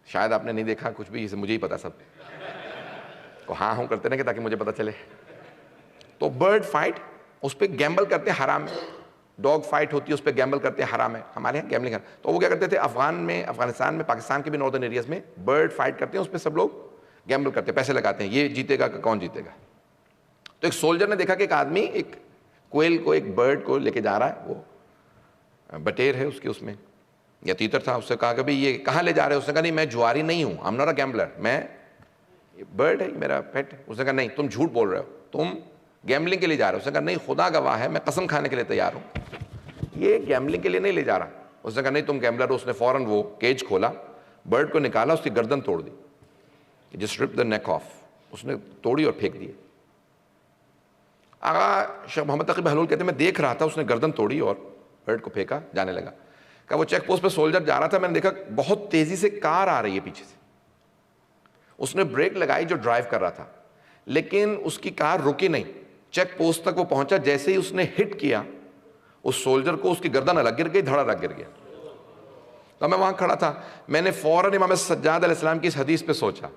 S1: شاید آپ نے نہیں دیکھا کچھ بھی, اسے مجھے ہی پتا سب کو ہاں ہوں کرتے نا کہ تاکہ مجھے پتا چلے. تو برڈ فائٹ, اس پہ گیمبل کرتے ہیں, حرام ہے. ڈاگ فائٹ ہوتی ہے, اس پہ گیمبل کرتے ہیں, حرام ہے. ہمارے یہاں گیمبلنگ ہے. تو وہ کیا کرتے تھے افغانستان میں, پاکستان کے بھی ناردرن ایریاز میں برڈ فائٹ کرتے ہیں, اس پہ سب لوگ گیمبل کرتے ہیں, پیسے لگاتے ہیں, یہ جیتے گا کہ کون جیتے گا. تو ایک سولجر نے دیکھا کہ ایک آدمی ایک کوئل کو, ایک برڈ کو لے کے جا رہا ہے, وہ بٹیر ہے اس کی, اس میں یا تیتر تھا. اس سے کہا کہ بھائی یہ کہاں لے جا رہے ہو؟ اس نے کہا نہیں میں جواری نہیں ہوں, I am not a gambler, میں برڈ ہے میرا پیٹ ہے. اس نے کہا نہیں تم جھوٹ بول رہے ہو, تم گیمبلنگ کے لیے جا رہے ہو. اس نے کہا نہیں خدا گواہ ہے میں قسم کھانے کے لیے تیار ہوں, یہ گیمبلنگ کے لیے نہیں لے جا رہا. اس نے کہا نہیں تم گیمبلر ہو. اس نے فوراً وہ کیج کھولا, برڈ کو نکالا, اس کی گردن توڑ دی, just Ripa the neck of. اس نے توڑی اور پھینک دی. آقا شیخ محمد تقی بہلول کہتے ہیں میں دیکھ رہا تھا, اس نے گردن توڑی اور برڈ کو پھینکا, جانے لگا. کہ وہ چیک پوسٹ پہ سولجر جا رہا تھا, میں نے دیکھا بہت تیزی سے کار آ رہی ہے پیچھے سے. اس نے بریک لگائی جو ڈرائیو کر رہا تھا, لیکن اس کی کار رکی نہیں. چیک پوسٹ تک وہ پہنچا, جیسے ہی اس نے ہٹ کیا اس سولجر کو, اس کی گردن الگ گر گئی, دھڑ الگ گر گیا. تو میں وہاں کھڑا تھا, میں نے فوراً امام سجاد علیہ السلام کی اس حدیث پہ سوچا.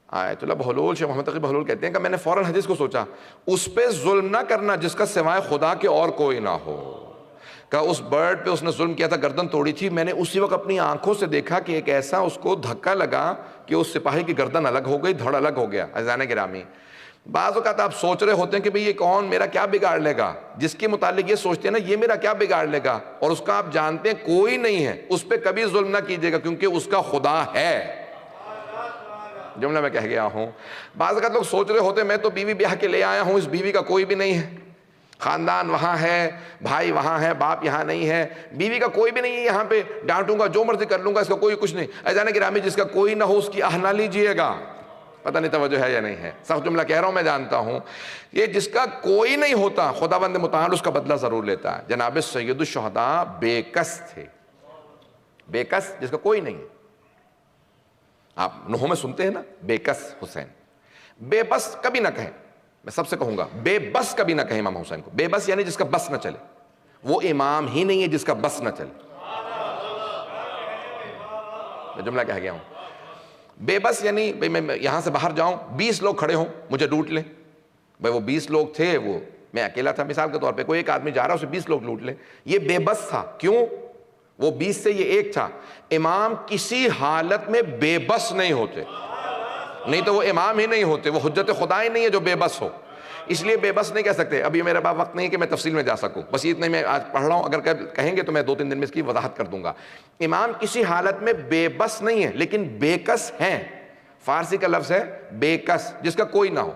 S1: آیت اللہ بہلول, شیخ محمد تقی بہلول کہتے ہیں کہ میں نے فوراً حدیث کو سوچا, اس پہ ظلم نہ کرنا جس کا سوائے خدا کے اور کوئی نہ ہو. کہ اس برڈ پہ اس نے ظلم کیا تھا, گردن توڑی تھی. میں نے اسی وقت اپنی آنکھوں سے دیکھا کہ ایک ایسا اس کو دھکا لگا کہ اس سپاہی کی گردن الگ ہو گئی, دھڑ الگ ہو گیا. عزیزان گرامی, بعض اوقات آپ سوچ رہے ہوتے ہیں کہ بھئی یہ کون میرا کیا بگاڑ لے گا, جس کے متعلق یہ سوچتے ہیں نا یہ میرا کیا بگاڑ لے گا, اور اس کا آپ جانتے ہیں کوئی نہیں ہے, اس پہ کبھی ظلم نہ کیجیے گا کیونکہ اس کا خدا ہے. جملہ میں کہہ گیا ہوں. بعض اوقات لوگ سوچ رہے ہوتے ہیں میں تو بیوی بیاہ کے لے آیا ہوں, اس بیوی کا کوئی بھی نہیں ہے, خاندان وہاں ہے, بھائی وہاں ہے, باپ یہاں نہیں ہے, بیوی کا کوئی بھی نہیں ہے یہاں پہ, ڈانٹوں گا جو مرضی کر لوں گا, اس کا کوئی کچھ نہیں. عزیزان گرامی, جس کا کوئی نہ ہو اس کی آہ نہ لیجیے گا. پتہ نہیں توجہ ہے یا نہیں ہے, سخت جملہ کہہ رہا ہوں میں جانتا ہوں. یہ جس کا کوئی نہیں ہوتا خداوند متعال اس کا بدلہ ضرور لیتا ہے. جناب سید الشہداء بے کس تھے, بے کس جس کا کوئی نہیں. آپ نوحوں میں سنتے ہیں نا بے کس حسین, بے بس کبھی نہ کہیں. میں سب سے کہوں گا بے بس کبھی نہ کہیں امام حسین کو. بے بس یعنی جس کا بس نہ چلے, وہ امام ہی نہیں ہے جس کا بس نہ چلے. میں جملہ کہہ گیا ہوں. بے بس یعنی بھئی میں یہاں سے باہر جاؤں, 20 لوگ کھڑے ہوں مجھے لوٹ لیں. بھئی وہ 20 لوگ تھے, وہ میں اکیلا تھا مثال کے طور پہ, کوئی ایک آدمی جا رہا اسے 20 لوگ لوٹ لیں. یہ بے بس تھا. کیوں؟ وہ 20 سے یہ ایک تھا. امام کسی حالت میں بے بس نہیں ہوتے, نہیں تو وہ امام ہی نہیں ہوتے, وہ حجت خدا ہی نہیں ہے جو بے بس ہو. اس لیے بے بس نہیں کہہ سکتے. ابھی میرے پاس وقت نہیں ہے کہ میں تفصیل میں جا سکوں, بس اتنے میں آج پڑھ رہا ہوں, اگر کہیں گے تو میں 2-3 دن میں اس کی وضاحت کر دوں گا. امام کسی حالت میں بے بس نہیں ہے لیکن بے کس ہیں. فارسی کا لفظ ہے بے کس, جس کا کوئی نہ ہو,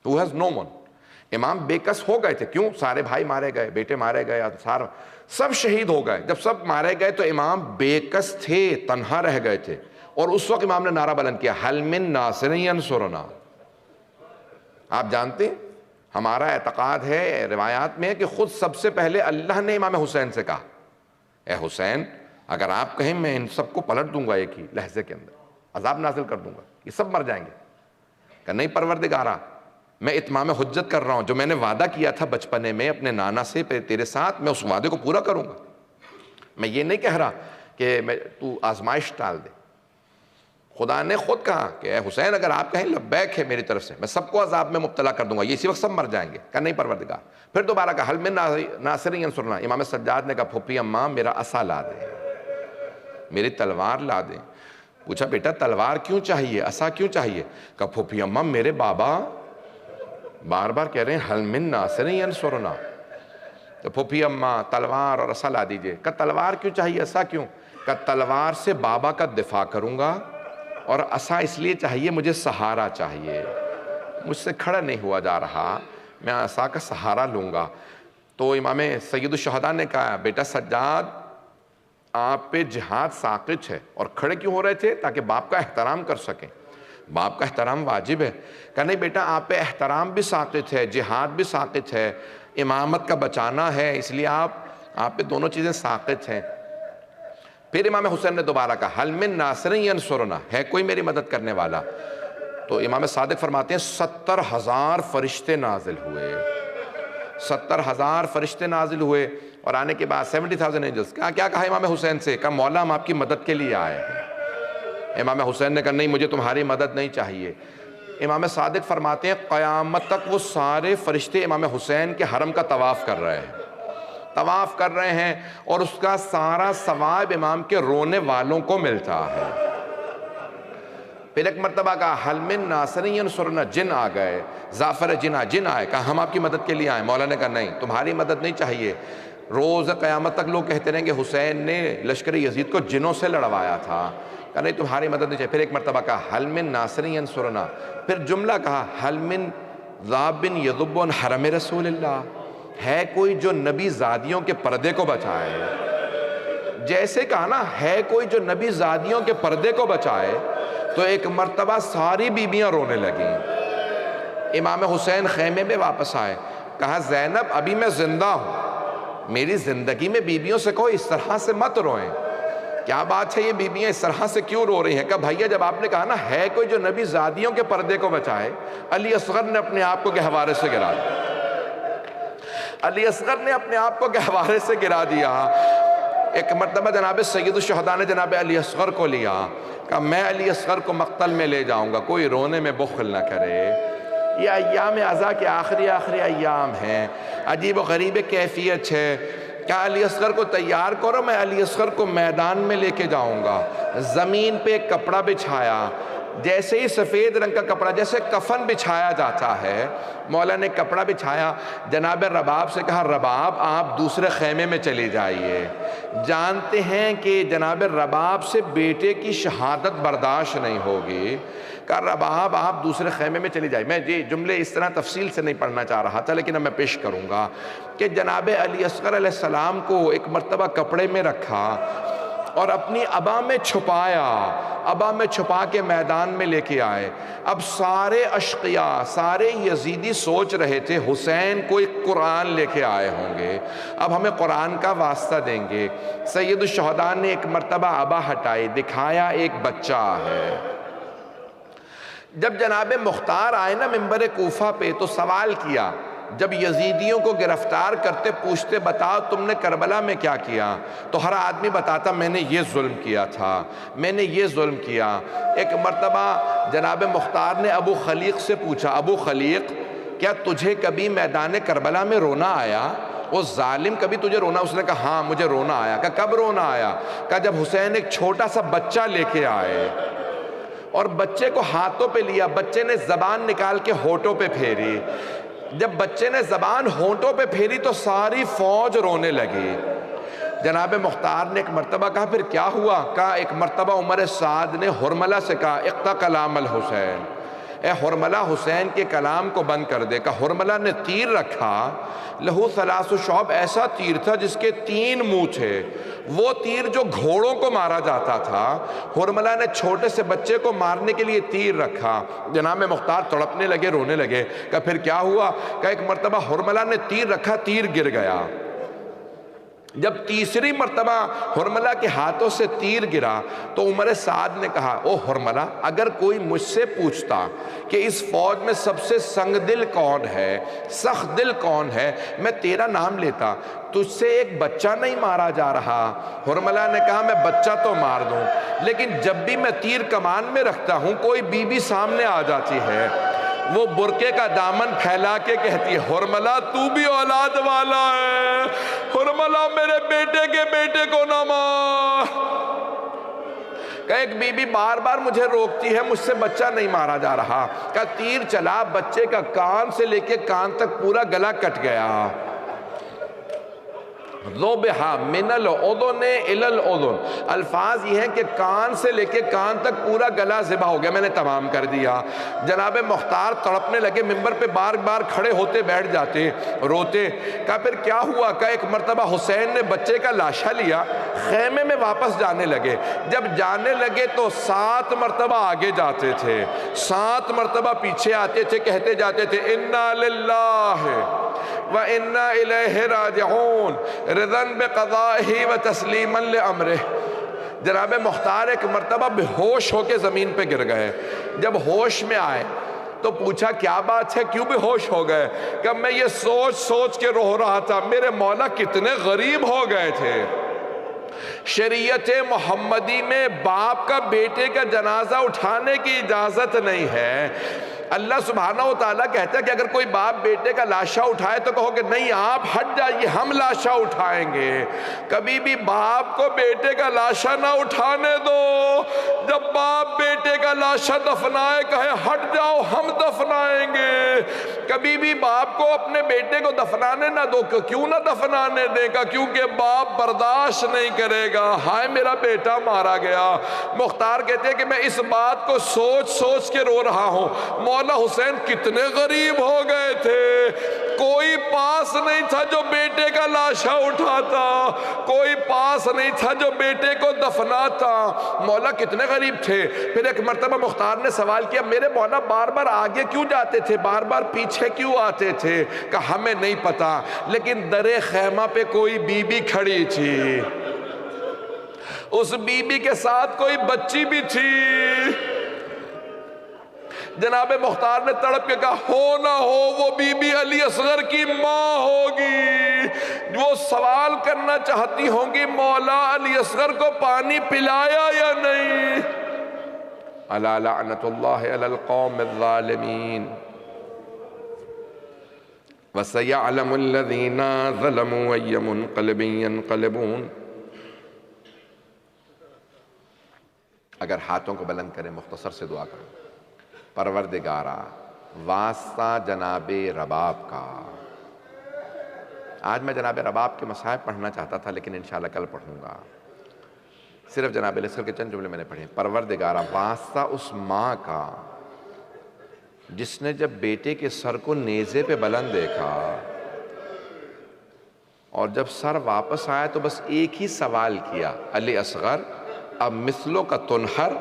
S1: who has no one. امام بے کس ہو گئے تھے. کیوں؟ سارے بھائی مارے گئے, بیٹے مارے گئے, سب شہید ہو گئے. جب سب مارے گئے تو امام بے کس تھے, تنہا رہ گئے تھے. اور اس وقت امام نے نعرہ بلند کیا, حل من ناصر ینصرنا. آپ جانتے ہیں ہمارا اعتقاد ہے, روایات میں ہے کہ خود سب سے پہلے اللہ نے امام حسین سے کہا, اے حسین اگر آپ کہیں میں ان سب کو پلٹ دوں گا ایک ہی لحظے کے اندر, عذاب نازل کر دوں گا, یہ سب مر جائیں گے. کہ نہیں پروردگارا, میں اتمام حجت کر رہا ہوں, جو میں نے وعدہ کیا تھا بچپنے میں اپنے نانا سے تیرے ساتھ, میں اس وعدے کو پورا کروں گا. میں یہ نہیں کہہ رہا کہ تو آزمائش ٹال دے. خدا نے خود کہا کہ اے حسین اگر آپ کہیں لبیک ہے میری طرف سے, میں سب کو عذاب میں مبتلا کر دوں گا, یہ اسی وقت سب مر جائیں گے. کہ نہیں پروردگار. پھر دوبارہ کہا حل من ناصر ینصرنا. امام سجاد نے کہا پھوپھی اماں میرا عصا لا دیں, میری تلوار لا دیں. پوچھا بیٹا تلوار کیوں چاہیے, عصا کیوں چاہیے؟ کہا پھوپھی اماں میرے بابا بار بار کہہ رہے ہیں حل من ناصر ینصرنا, تو پھوپھی اماں تلوار اور عصا لا دیجئے. کہا تلوار کیوں چاہیے, عصا کیوں؟ کہا تلوار سے بابا کا دفاع کروں گا, اور عصا اس لیے چاہیے مجھے سہارا چاہیے, مجھ سے کھڑا نہیں ہوا جا رہا, میں عصا کا سہارا لوں گا. تو امام سید الشہداء نے کہا بیٹا سجاد آپ پہ جہاد ساقط ہے. اور کھڑے کیوں ہو رہے تھے؟ تاکہ باپ کا احترام کر سکیں. باپ کا احترام واجب ہے. کہ نہیں بیٹا آپ پہ احترام بھی ساقط ہے, جہاد بھی ساقط ہے, امامت کا بچانا ہے, اس لیے آپ پہ دونوں چیزیں ساقط ہیں. پھر امام حسین نے دوبارہ کہا حل من ناصر ینصرنا, ہے کوئی میری مدد کرنے والا؟ تو امام صادق فرماتے ہیں 70,000 فرشتے نازل ہوئے. 70,000 فرشتے نازل ہوئے, اور آنے کے بعد 70,000 اینجلز. کیا کہا امام حسین سے؟ کہا مولا ہم آپ کی مدد کے لیے آئے ہیں. امام حسین نے کہا نہیں, مجھے تمہاری مدد نہیں چاہیے. امام صادق فرماتے ہیں قیامت تک وہ سارے فرشتے امام حسین کے حرم کا طواف کر رہے ہیں, طواف کر رہے ہیں, اور اس کا سارا ثواب امام کے رونے والوں کو ملتا ہے. پھر ایک مرتبہ کہا حل من ناصر ینصرنا, جن آ گئے, زعفر جن آئے. کہا ہم آپ کی مدد کے لیے آئے. مولا نے کہا نہیں, تمہاری مدد نہیں چاہیے. روز قیامت تک لوگ کہتے رہیں گے حسین نے لشکر یزید کو جنوں سے لڑوایا تھا. کہا نہیں, تمہاری مدد نہیں چاہیے. پھر ایک مرتبہ کہا حل من ناصر ینصرنا. پھر جملہ کہا حل من ذاب یذب عن حرم رسول اللہ, ہے کوئی جو نبی زادیوں کے پردے کو بچائے. جیسے کہا نا ہے کوئی جو نبی زادیوں کے پردے کو بچائے, تو ایک مرتبہ ساری بیبیاں رونے لگیں. امام حسین خیمے میں واپس آئے. کہا زینب ابھی میں زندہ ہوں, میری زندگی میں بیبیوں سے کہو اس طرح سے مت روئیں. کیا بات ہے یہ بیبیاں اس طرح سے کیوں رو رہی ہیں؟ کہا بھائیہ جب آپ نے کہا نا ہے کوئی جو نبی زادیوں کے پردے کو بچائے, علی اصغر نے اپنے آپ کو گہوارے سے گرا دیا. علی اصغر نے اپنے آپ کو گہوارے سے گرا دیا. ایک مرتبہ جناب سید الشہداء نے جناب علی اصغر کو لیا. کہا میں علی اصغر کو مقتل میں لے جاؤں گا, کوئی رونے میں بخل نہ کرے. یہ ایام عزا کے آخری ایام ہیں, عجیب و غریب کیفیت ہے. کہا علی اصغر کو تیار کرو, میں علی اصغر کو میدان میں لے کے جاؤں گا. زمین پہ ایک کپڑا بچھایا, جیسے ہی سفید رنگ کا کپڑا, جیسے کفن بچھایا جاتا ہے, مولا نے کپڑا بچھایا. جناب رباب سے کہا رباب آپ دوسرے خیمے میں چلی جائیے. جانتے ہیں کہ جناب رباب سے بیٹے کی شہادت برداشت نہیں ہوگی. کہا رباب آپ دوسرے خیمے میں چلی جائیے. میں جملے اس طرح تفصیل سے نہیں پڑھنا چاہ رہا تھا, لیکن اب میں پیش کروں گا کہ جناب علی اصغر علیہ السلام کو ایک مرتبہ کپڑے میں رکھا اور اپنی ابا میں چھپایا, ابا میں چھپا کے میدان میں لے کے آئے. اب سارے اشقیاء, سارے یزیدی سوچ رہے تھے حسین کوئی قرآن لے کے آئے ہوں گے, اب ہمیں قرآن کا واسطہ دیں گے. سید الشہداء نے ایک مرتبہ ابا ہٹائی, دکھایا ایک بچہ ہے. جب جناب مختار آئے نا منبر کوفہ پہ, تو سوال کیا, جب یزیدیوں کو گرفتار کرتے پوچھتے بتاؤ تم نے کربلا میں کیا کیا, تو ہر آدمی بتاتا میں نے یہ ظلم کیا تھا, میں نے یہ ظلم کیا. ایک مرتبہ جناب مختار نے ابو خلیق سے پوچھا, ابو خلیق کیا تجھے کبھی میدان کربلا میں رونا آیا؟ وہ ظالم کبھی تجھے رونا؟ اس نے کہا ہاں مجھے رونا آیا. کہا کب رونا آیا؟ کہا جب حسین ایک چھوٹا سا بچہ لے کے آئے اور بچے کو ہاتھوں پہ لیا, بچے نے زبان نکال کے ہونٹوں پہ پھیری. جب بچے نے زبان ہونٹوں پہ پھیری تو ساری فوج رونے لگی. جناب مختار نے ایک مرتبہ کہا پھر کیا ہوا؟ کہا ایک مرتبہ عمر سعد نے حرملہ سے کہا اقطع کلام الحسین, اے حرملہ حسین کے کلام کو بند کر دے. کہا حرملہ نے تیر رکھا, لہو ثلاث شعب, ایسا تیر تھا جس کے 3 منہ تھے, وہ تیر جو گھوڑوں کو مارا جاتا تھا. حرملہ نے چھوٹے سے بچے کو مارنے کے لیے تیر رکھا. جناب مختار تڑپنے لگے, رونے لگے. کہا پھر کیا ہوا؟ کہا ایک مرتبہ حرملہ نے تیر رکھا, تیر گر گیا. جب تیسری مرتبہ حرملہ کے ہاتھوں سے تیر گرا تو عمر سعد نے کہا او حرملہ, اگر کوئی مجھ سے پوچھتا کہ اس فوج میں سب سے سنگ دل کون ہے, سخت دل کون ہے, میں تیرا نام لیتا. تجھ سے ایک بچہ نہیں مارا جا رہا. حرملہ نے کہا میں بچہ تو مار دوں, لیکن جب بھی میں تیر کمان میں رکھتا ہوں کوئی بی بی سامنے آ جاتی ہے, وہ برقعے کا دامن پھیلا کے کہتی ہے حرملہ تو بھی اولاد والا ہے, حرملہ میرے بیٹے کے بیٹے کو نہ مار. کہ ایک بی بی بار بار مجھے روکتی ہے, مجھ سے بچہ نہیں مارا جا رہا. کہ تیر چلا, بچے کا کان سے لے کے کان تک پورا گلا کٹ گیا. ذبح من الاذن الی الاذن، الفاظ یہ ہیں کہ کان سے لے کے کان تک پورا گلا ذبح ہو گیا، میں نے تمام کر دیا۔ جناب مختار تڑپنے لگے، ممبر پہ بار بار کھڑے ہوتے بیٹھ جاتے، روتے۔ کہا پھر کیا ہوا؟ کہا ایک مرتبہ حسین نے بچے کا لاشا لیا، خیمے میں واپس جانے لگے، جب جانے لگے تو 7 مرتبہ آگے جاتے تھے، 7 مرتبہ پیچھے آتے تھے، کہتے جاتے تھے انا للہ وَإِنَّا إِلَيْهِ رَاجِعُونَ رِضًا بِقَضَائِهِ وَتَسْلِيمًا لِأَمْرِهِ۔ جناب مختار ایک مرتبہ بے ہوش ہو کے زمین پہ گر گئے، جب ہوش میں آئے تو پوچھا کیا بات ہے، کیوں بے ہوش ہو گئے؟ کہ میں یہ سوچ سوچ کے رو رہا تھا میرے مولا کتنے غریب ہو گئے تھے۔ شریعت محمدی میں باپ کا بیٹے کا جنازہ اٹھانے کی اجازت نہیں ہے۔ اللہ سبحانہ و تعالیٰ کہتا ہے کہ اگر کوئی باپ بیٹے کا لاشا اٹھائے تو کہو کہ نہیں آپ ہٹ جائیے، ہم لاشا اٹھائیں گے۔ کبھی بھی باپ کو بیٹے کا لاشا نہ اٹھانے دو، جب باپ بیٹے کا لاشا دفنائے کہے ہٹ جاؤ ہم دفنائیں گے۔ کبھی بھی باپ کو اپنے بیٹے کو دفنانے نہ دو، کیوں نہ دفنانے دے گا؟ کیونکہ باپ برداشت نہیں کرے گا، ہائے میرا بیٹا مارا گیا۔ مختار کہتے ہیں کہ میں اس بات کو سوچ سوچ کے رو رہا ہوں، مولا حسین کتنے غریب ہو گئے تھے، کوئی پاس نہیں تھا جو بیٹے کا لاشا اٹھاتا، کوئی پاس نہیں تھا جو بیٹے کو دفناتا، مولا کتنے غریب تھے۔ پھر ایک مرتبہ مختار نے سوال کیا میرے مولا بار بار آگے کیوں جاتے تھے، بار بار پیچھے کیوں آتے تھے؟ کہا ہمیں نہیں پتا، لیکن در خیمہ پہ کوئی بی بی کھڑی تھی، اس بی بی کے ساتھ کوئی بچی بھی تھی۔ جناب مختار نے تڑپ کے کہا ہو نہ ہو وہ بی بی علی اصغر کی ماں ہوگی، وہ سوال کرنا چاہتی ہوں گی مولا علی اصغر کو پانی پلایا یا نہیں۔ الا لعنت اللہ علی القوم الظالمین وسیعلم الذین ظلموا ای منقلب ینقلبون۔ اگر ہاتھوں کو بلند کریں مختصر سے دعا کریں، پروردگارا واسطہ جناب رباب کا۔ آج میں جناب رباب کے مصائب پڑھنا چاہتا تھا لیکن انشاءاللہ کل پڑھوں گا، صرف جناب اصغر کے چند جملے میں نے پڑھے۔ پروردگارا واسطہ اس ماں کا جس نے جب بیٹے کے سر کو نیزے پہ بلند دیکھا اور جب سر واپس آیا تو بس ایک ہی سوال کیا، علی اصغر اب مثلوں کا تنہر،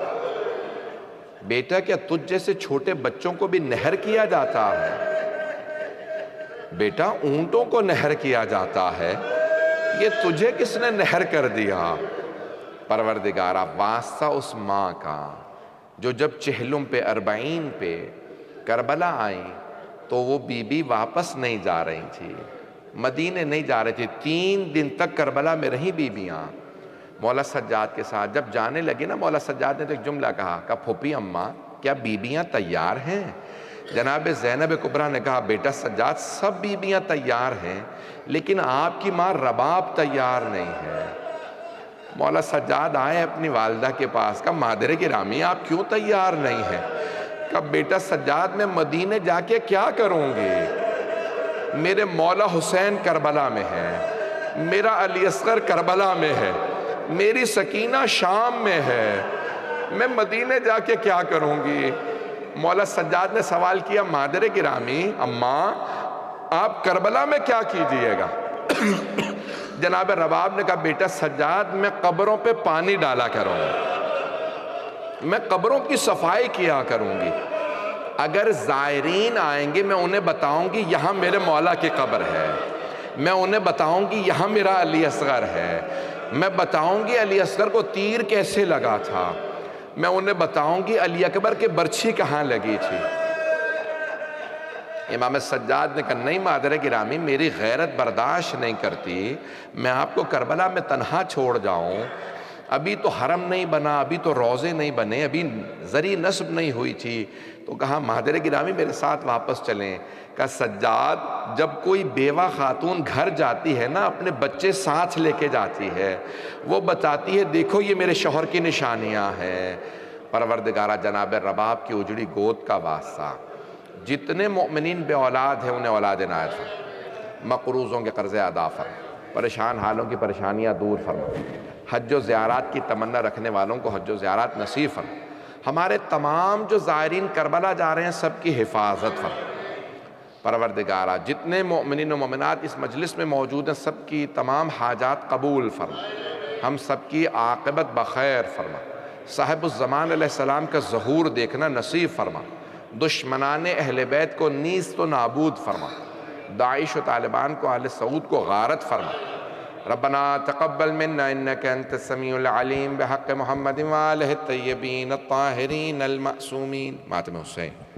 S1: بیٹا کیا تجھ جیسے چھوٹے بچوں کو بھی نہر کیا جاتا ہے؟ بیٹا اونٹوں کو نہر کیا جاتا ہے، یہ تجھے کس نے نہر کر دیا؟ پروردگارا واسطہ اس ماں کا جو جب چہلم پہ 40 پہ کربلا آئیں تو وہ بی بی واپس نہیں جا رہی تھی، مدینے نہیں جا رہی تھی، 3 دن تک کربلا میں رہی بیبیاں مولا سجاد کے ساتھ۔ جب جانے لگی نا مولا سجاد نے تو ایک جملہ کہا کہ پھوپھی اماں کیا بیبیاں تیار ہیں؟ جناب زینب کبریٰ نے کہا بیٹا سجاد سب بیبیاں تیار ہیں لیکن آپ کی ماں رباب تیار نہیں ہے۔ مولا سجاد آئے اپنی والدہ کے پاس، کہا مادر گرامی آپ کیوں تیار نہیں ہیں؟ کہا بیٹا سجاد میں مدینے جا کے کیا کروں گی؟ میرے مولا حسین کربلا میں ہے، میرا علی اصغر کربلا میں ہے، میری سکینہ شام میں ہے، میں مدینے جا کے کیا کروں گی؟ مولا سجاد نے سوال کیا مادر گرامی اماں آپ کربلا میں کیا کیجئے گا؟ جناب رباب نے کہا بیٹا سجاد میں قبروں پہ پانی ڈالا کروں گی، میں قبروں کی صفائی کیا کروں گی، اگر زائرین آئیں گے میں انہیں بتاؤں گی یہاں میرے مولا کی قبر ہے، میں انہیں بتاؤں گی یہاں میرا علی اصغر ہے، میں بتاؤں گی علی اصغر کو تیر کیسے لگا تھا، میں انہیں بتاؤں گی علی اکبر کے برچھی کہاں لگی تھی۔ امام سجاد نے کہا نہیں مادر گرامی میری غیرت برداشت نہیں کرتی میں آپ کو کربلا میں تنہا چھوڑ جاؤں، ابھی تو حرم نہیں بنا، ابھی تو روضے نہیں بنے، ابھی زری نصب نہیں ہوئی تھی۔ تو کہا مادر گرامی میرے ساتھ واپس چلیں۔ کہا سجاد جب کوئی بیوہ خاتون گھر جاتی ہے نا اپنے بچے ساتھ لے کے جاتی ہے، وہ بتاتی ہے دیکھو یہ میرے شوہر کی نشانیاں ہیں۔ پروردگارہ جناب رباب کی اجڑی گود کا واسطہ جتنے مؤمنین بے اولاد ہیں انہیں اولاد عنایت فرما، مقروضوں کے قرض ادا فرما، پریشان حالوں کی پریشانیاں دور فرما، حج و زیارات کی تمنا رکھنے والوں کو حج و زیارات نصیب فرما، ہمارے تمام جو زائرین کربلا جا رہے ہیں سب کی حفاظت فرما۔ پروردگارہ جتنے مومنین و مومنات اس مجلس میں موجود ہیں سب کی تمام حاجات قبول فرما، ہم سب کی عاقبت بخیر فرما، صاحب الزمان علیہ السلام کا ظہور دیکھنا نصیب فرما، دشمنان اہل بیت کو نیست و نابود فرما، داعش و طالبان کو اہل سعود کو غارت فرما۔ ربنا تقبل منا انك انت السميع العليم بحق محمد وآلہ الطیبین الطاہرین المعصومین۔ ماتم حسین۔